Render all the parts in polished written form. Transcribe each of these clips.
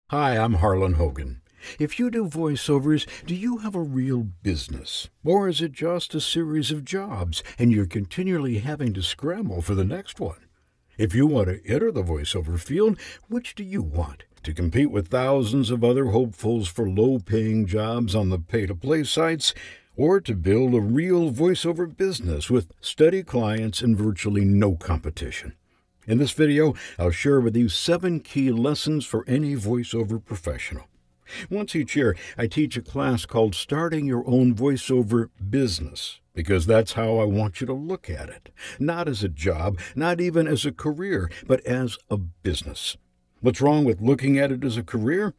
Hi, I'm Harlan Hogan. If you do voiceovers, do you have a real business? Or is it just a series of jobs and you're continually having to scramble for the next one? If you want to enter the voiceover field, which do you want? To compete with thousands of other hopefuls for low-paying jobs on the pay-to-play sites, or to build a real voiceover business with steady clients and virtually no competition? In this video, I'll share with you 7 key lessons for any voiceover professional. Once each year, I teach a class called Starting Your Own Voiceover Business, because that's how I want you to look at it. Not as a job, not even as a career, but as a business. What's wrong with looking at it as a career?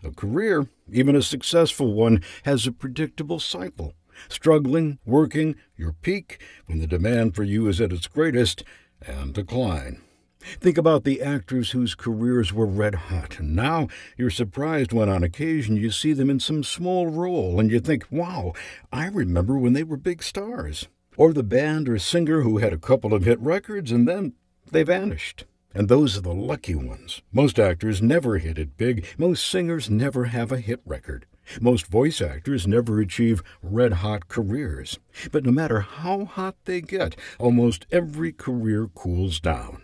A career, even a successful one, has a predictable cycle. Struggling, working, your peak, when the demand for you is at its greatest, and decline. Think about the actors whose careers were red hot, and now you're surprised when on occasion you see them in some small role and you think, wow, I remember when they were big stars. Or the band or singer who had a couple of hit records and then they vanished. And those are the lucky ones. Most actors never hit it big. Most singers never have a hit record. Most voice actors never achieve red-hot careers. But no matter how hot they get, almost every career cools down.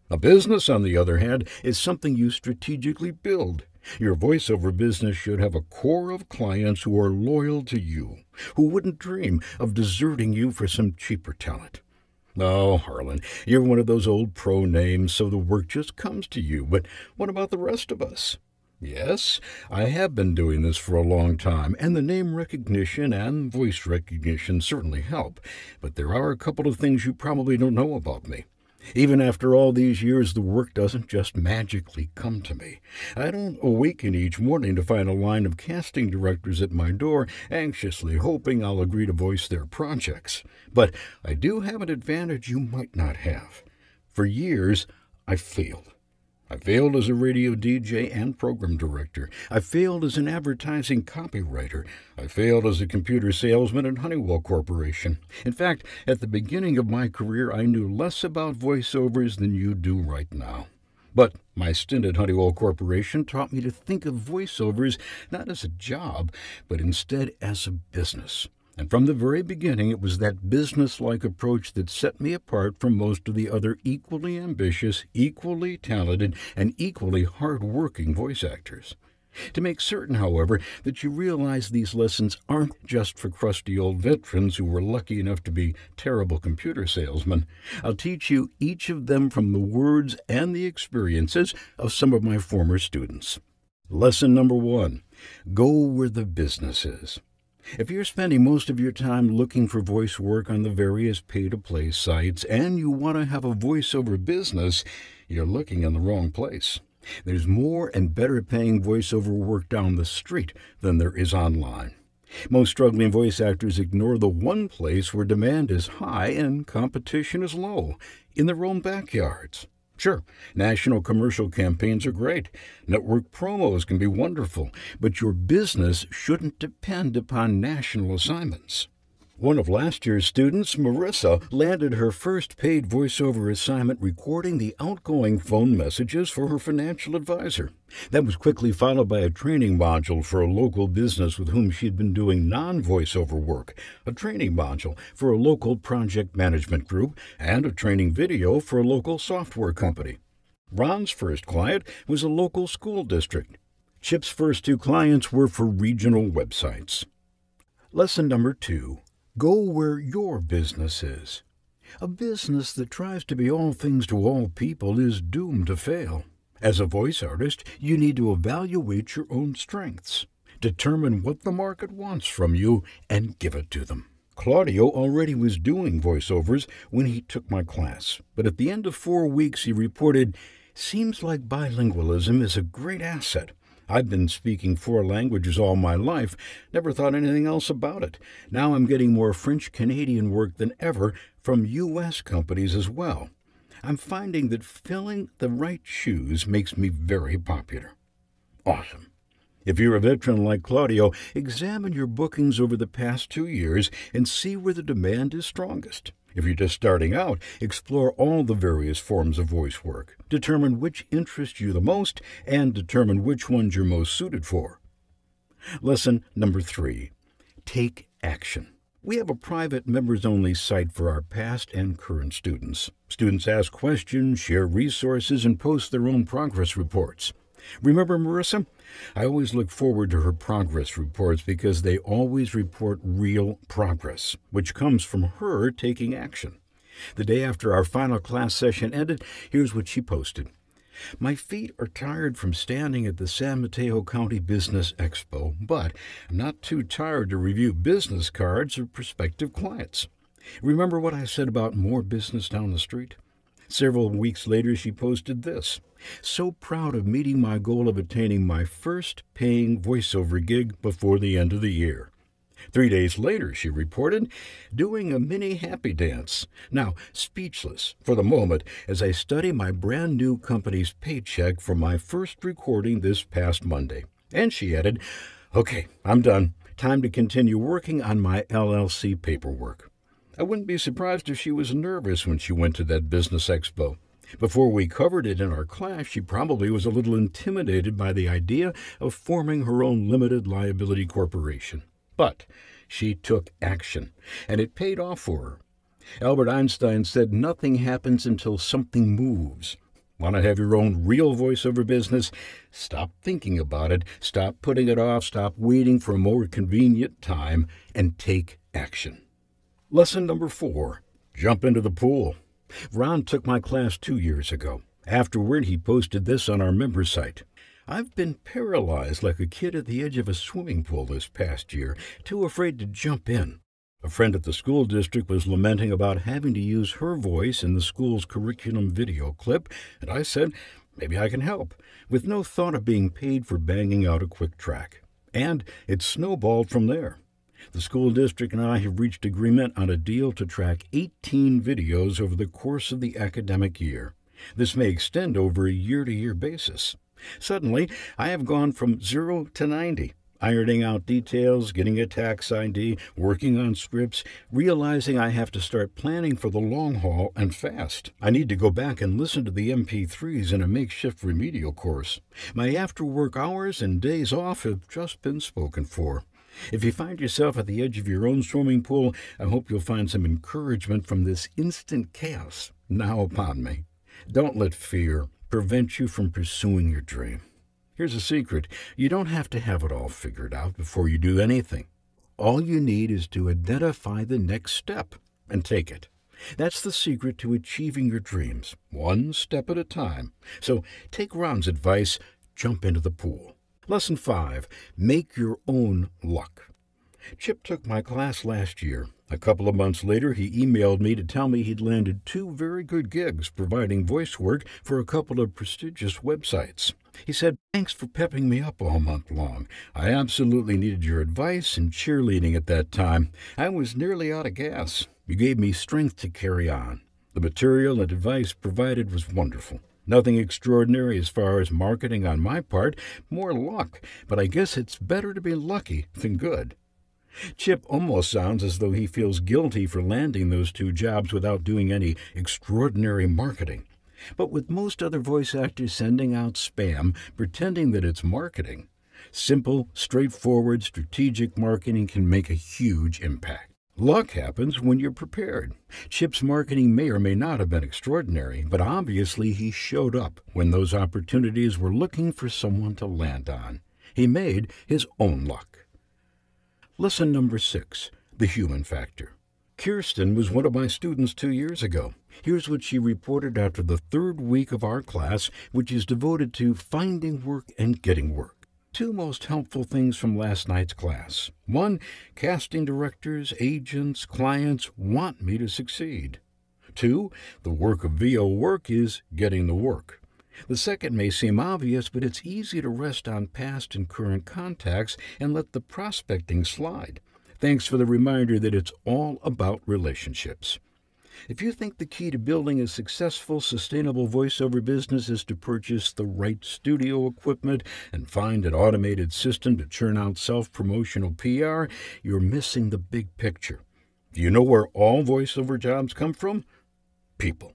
A business, on the other hand, is something you strategically build. Your voiceover business should have a core of clients who are loyal to you, who wouldn't dream of deserting you for some cheaper talent. Oh, Harlan, you're one of those old pro names, so the work just comes to you. But what about the rest of us? Yes, I have been doing this for a long time, and the name recognition and voice recognition certainly help. But there are a couple of things you probably don't know about me. Even after all these years, the work doesn't just magically come to me. I don't awaken each morning to find a line of casting directors at my door, anxiously hoping I'll agree to voice their projects. But I do have an advantage you might not have. For years, I failed. I failed as a radio DJ and program director. I failed as an advertising copywriter. I failed as a computer salesman at Honeywell Corporation. In fact, at the beginning of my career, I knew less about voiceovers than you do right now. But my stint at Honeywell Corporation taught me to think of voiceovers not as a job, but instead as a business. And from the very beginning, it was that business-like approach that set me apart from most of the other equally ambitious, equally talented, and equally hard-working voice actors. To make certain, however, that you realize these lessons aren't just for crusty old veterans who were lucky enough to be terrible computer salesmen, I'll teach you each of them from the words and the experiences of some of my former students. Lesson number 1, go where the business is. If you're spending most of your time looking for voice work on the various pay-to-play sites and you want to have a voiceover business, you're looking in the wrong place. There's more and better-paying voiceover work down the street than there is online. Most struggling voice actors ignore the one place where demand is high and competition is low, in their own backyards. Sure, national commercial campaigns are great. Network promos can be wonderful, but your business shouldn't depend upon national assignments. One of last year's students, Marissa, landed her first paid voiceover assignment recording the outgoing phone messages for her financial advisor. That was quickly followed by a training module for a local business with whom she'd been doing non-voiceover work, a training module for a local project management group, and a training video for a local software company. Ron's first client was a local school district. Chip's first 2 clients were for regional websites. Lesson number 2. Go where your business is. A business that tries to be all things to all people is doomed to fail. As a voice artist, you need to evaluate your own strengths, determine what the market wants from you, and give it to them. Claudio already was doing voiceovers when he took my class, but at the end of 4 weeks he reported, "Seems like bilingualism is a great asset. I've been speaking 4 languages all my life, never thought anything else about it. Now I'm getting more French-Canadian work than ever from U.S. companies as well. I'm finding that filling the right shoes makes me very popular." Awesome. If you're a veteran like Claudio, examine your bookings over the past 2 years and see where the demand is strongest. If you're just starting out, explore all the various forms of voice work. Determine which interests you the most and determine which ones you're most suited for. Lesson number 3. Take action. We have a private members-only site for our past and current students. Students ask questions, share resources, and post their own progress reports. Remember Marissa? I always look forward to her progress reports because they always report real progress, which comes from her taking action. The day after our final class session ended, here's what she posted. My feet are tired from standing at the San Mateo County Business Expo, but I'm not too tired to review business cards of prospective clients. Remember what I said about more business down the street? Several weeks later, she posted this. So proud of meeting my goal of attaining my first paying voiceover gig before the end of the year. 3 days later, she reported, doing a mini happy dance. Now, speechless for the moment as I study my brand new company's paycheck for my first recording this past Monday. And she added, okay, I'm done. Time to continue working on my LLC paperwork. I wouldn't be surprised if she was nervous when she went to that business expo. Before we covered it in our class, she probably was a little intimidated by the idea of forming her own limited liability corporation. But she took action, and it paid off for her. Albert Einstein said nothing happens until something moves. Want to have your own real voiceover business? Stop thinking about it, stop putting it off, stop waiting for a more convenient time, and take action. Lesson number 4. Jump into the pool. Ron took my class 2 years ago. Afterward, he posted this on our member site. I've been paralyzed like a kid at the edge of a swimming pool this past year, too afraid to jump in. A friend at the school district was lamenting about having to use her voice in the school's curriculum video clip, and I said, maybe I can help, with no thought of being paid for banging out a quick track. And it snowballed from there. The school district and I have reached agreement on a deal to track 18 videos over the course of the academic year. This may extend over a year-to-year basis. Suddenly, I have gone from 0 to 90, ironing out details, getting a tax ID, working on scripts, realizing I have to start planning for the long haul and fast. I need to go back and listen to the MP3s in a makeshift remedial course. My after-work hours and days off have just been spoken for. If you find yourself at the edge of your own swimming pool, I hope you'll find some encouragement from this instant chaos now upon me. Don't let fear prevent you from pursuing your dream. Here's a secret. You don't have to have it all figured out before you do anything. All you need is to identify the next step and take it. That's the secret to achieving your dreams, one step at a time. So take Ron's advice, jump into the pool. Lesson 5. Make your own luck. Chip took my class last year. A couple of months later, he emailed me to tell me he'd landed 2 very good gigs providing voice work for a couple of prestigious websites. He said, thanks for pepping me up all month long. I absolutely needed your advice and cheerleading at that time. I was nearly out of gas. You gave me strength to carry on. The material and advice provided was wonderful. Nothing extraordinary as far as marketing on my part, more luck, but I guess it's better to be lucky than good. Chip almost sounds as though he feels guilty for landing those 2 jobs without doing any extraordinary marketing. But with most other voice actors sending out spam, pretending that it's marketing, simple, straightforward, strategic marketing can make a huge impact. Luck happens when you're prepared. Chip's marketing may or may not have been extraordinary, but obviously he showed up when those opportunities were looking for someone to land on. He made his own luck. Lesson number 6, the human factor. Kirsten was one of my students 2 years ago. Here's what she reported after the 3rd week of our class, which is devoted to finding work and getting work. 2 most helpful things from last night's class. 1, casting directors, agents, clients want me to succeed. 2, the work of VO work is getting the work. The second may seem obvious, but it's easy to rest on past and current contacts and let the prospecting slide. Thanks for the reminder that it's all about relationships. If you think the key to building a successful, sustainable voiceover business is to purchase the right studio equipment and find an automated system to churn out self-promotional PR, you're missing the big picture. Do you know where all voiceover jobs come from? People.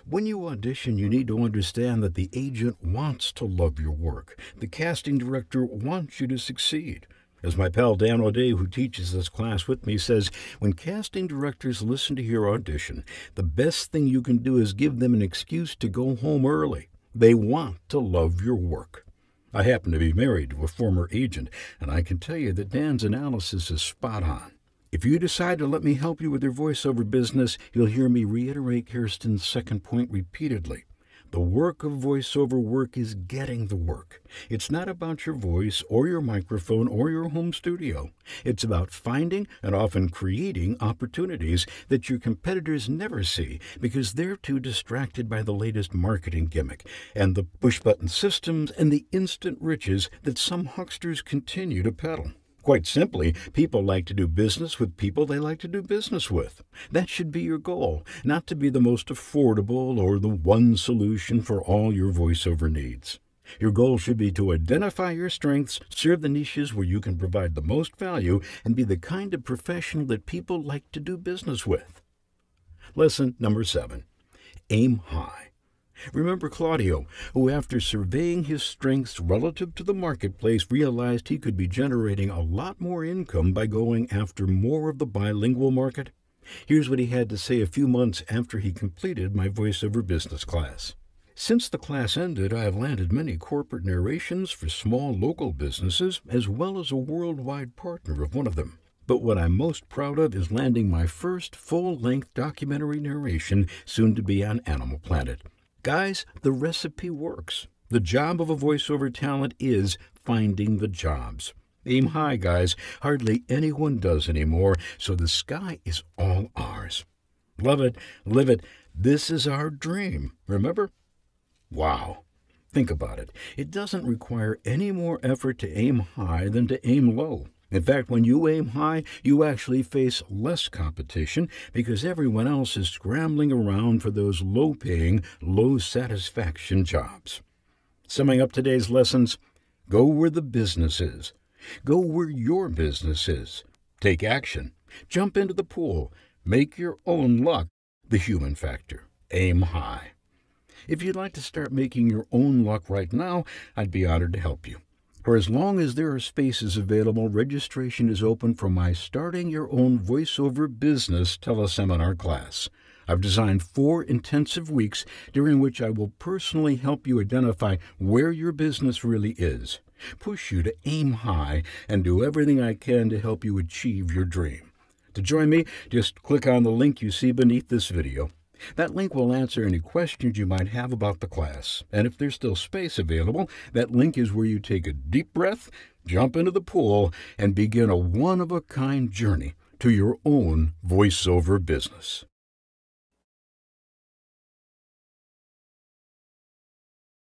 When you audition, you need to understand that the agent wants to love your work. The casting director wants you to succeed. As my pal Dan O'Day, who teaches this class with me, says, when casting directors listen to your audition, the best thing you can do is give them an excuse to go home early. They want to love your work. I happen to be married to a former agent, and I can tell you that Dan's analysis is spot on. If you decide to let me help you with your voiceover business, you'll hear me reiterate Kirsten's second point repeatedly. The work of voiceover work is getting the work. It's not about your voice or your microphone or your home studio. It's about finding and often creating opportunities that your competitors never see because they're too distracted by the latest marketing gimmick and the push-button systems and the instant riches that some hucksters continue to peddle. Quite simply, people like to do business with people they like to do business with. That should be your goal, not to be the most affordable or the one solution for all your voiceover needs. Your goal should be to identify your strengths, serve the niches where you can provide the most value, and be the kind of professional that people like to do business with. Lesson number 7. Aim high. Remember Claudio, who after surveying his strengths relative to the marketplace realized he could be generating a lot more income by going after more of the bilingual market? Here's what he had to say a few months after he completed my voiceover business class. Since the class ended, I have landed many corporate narrations for small local businesses, as well as a worldwide partner of one of them. But what I'm most proud of is landing my first full-length documentary narration, soon to be on Animal Planet. Guys, the recipe works. The job of a voiceover talent is finding the jobs. Aim high, guys. Hardly anyone does anymore, so the sky is all ours. Love it, live it. This is our dream, remember? Wow. Think about it. It doesn't require any more effort to aim high than to aim low. In fact, when you aim high, you actually face less competition because everyone else is scrambling around for those low-paying, low-satisfaction jobs. Summing up today's lessons, go where the business is. Go where your business is. Take action. Jump into the pool. Make your own luck the human factor. Aim high. If you'd like to start making your own luck right now, I'd be honored to help you. For as long as there are spaces available, registration is open for my Starting Your Own Voiceover Business teleseminar class. I've designed 4 intensive weeks during which I will personally help you identify where your business really is, push you to aim high, and do everything I can to help you achieve your dream. To join me, just click on the link you see beneath this video. That link will answer any questions you might have about the class. And if there's still space available, that link is where you take a deep breath, jump into the pool, and begin a one-of-a-kind journey to your own voiceover business.